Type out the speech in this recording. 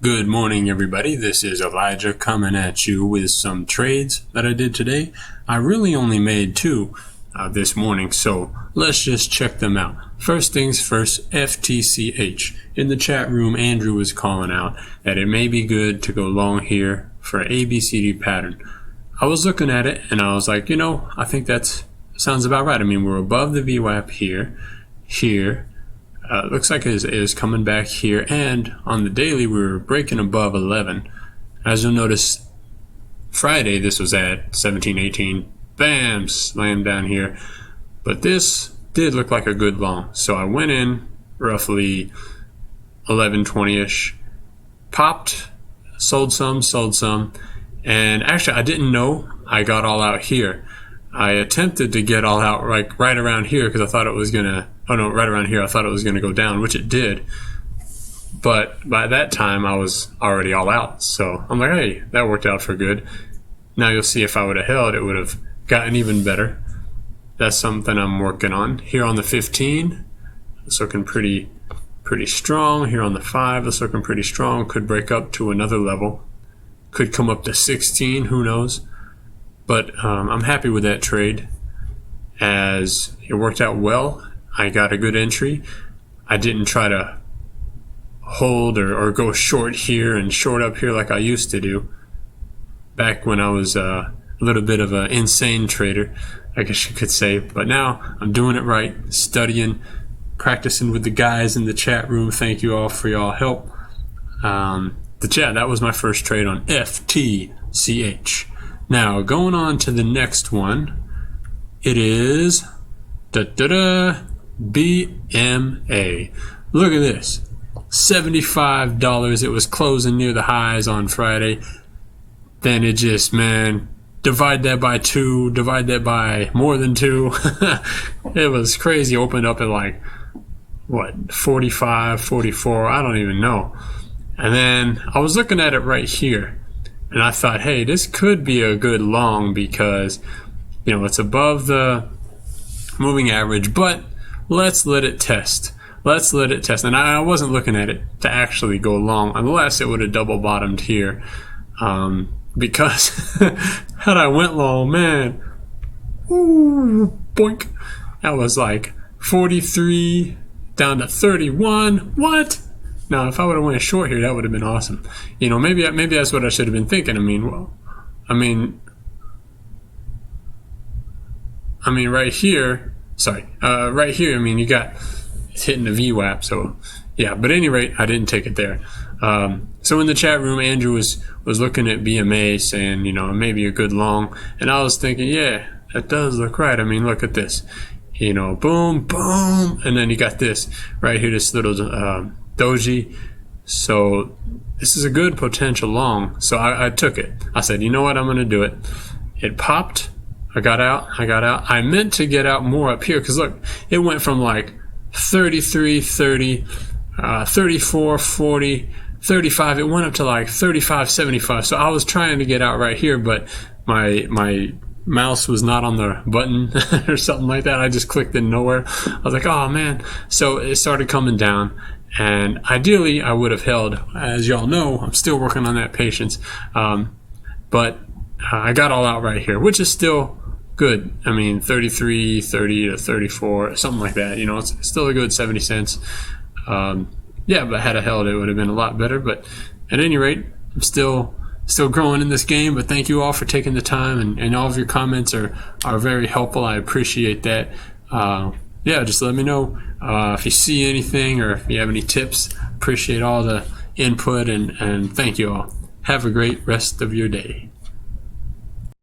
Good morning, everybody. This is Elijah coming at you with some trades that I did today. I really only made two this morning, so let's just check them out. First things first, FTCH. In the chat room, Andrew was calling out that it may be good to go long here for ABCD pattern. I was looking at it and I was like, I think that sounds about right. I mean, we're above the VWAP here. Looks like it is coming back here, and on the daily we were breaking above 11. As you'll notice, Friday this was at 17, 18, bam, slammed down here. But this did look like a good long, so I went in roughly 11, 20-ish, popped, sold some, and actually I didn't know I got all out here. I attempted to get all out right around here because I thought it was gonna, right around here I thought it was gonna go down, which it did. But by that time I was already all out. So I'm like, hey, that worked out for good. Now you'll see if I would have held, it would have gotten even better. That's something I'm working on. Here on the 15, it's looking pretty strong. Here on the 5, it's looking pretty strong. Could break up to another level. Could come up to 16, who knows? But I'm happy with that trade as it worked out well. I got a good entry. I didn't try to hold or go short here and short up here like I used to do back when I was a little bit of an insane trader, I guess you could say. But now I'm doing it right, studying, practicing with the guys in the chat room. Thank you all for y'all help. That was my first trade on FTCH. Now, going on to the next one, it is BMA. Look at this, $75. It was closing near the highs on Friday. Then it just, divide that by 2, divide that by more than 2. It was crazy. Opened up at 45, 44, I don't even know. And then I was looking at it right here. And I thought, hey, this could be a good long because, it's above the moving average, but let's let it test. And I wasn't looking at it to actually go long unless it would have double bottomed here. Because had I went long, boink, that was like 43 down to 31. What? Now, if I would have went short here, that would have been awesome. Maybe that's what I should have been thinking. Right here. Right here. You got it's hitting the VWAP. So, yeah. But at any rate, I didn't take it there. So in the chat room, Andrew was looking at BMA, saying, maybe a good long, and I was thinking, yeah, that does look right. Look at this. Boom, boom, and then you got this right here, this little doji. So this is a good potential long. So I took it. I said, you know what, I'm going to do it. It popped. I got out. I meant to get out more up here because look, it went from 33, 30, 34, 40, 35. It went up to 35, 75. So I was trying to get out right here, but my mouse was not on the button or something like that. I just clicked in nowhere. I was like, oh man. So it started coming down. And ideally, I would have held. As y'all know, I'm still working on that patience. But I got all out right here, which is still good. 33, 30 to 34, something like that. It's still a good 70 cents. But had I held, it would have been a lot better. But at any rate, I'm still growing in this game. But thank you all for taking the time, and all of your comments are very helpful. I appreciate that. Just let me know if you see anything or if you have any tips. Appreciate all the input, and thank you all. Have a great rest of your day.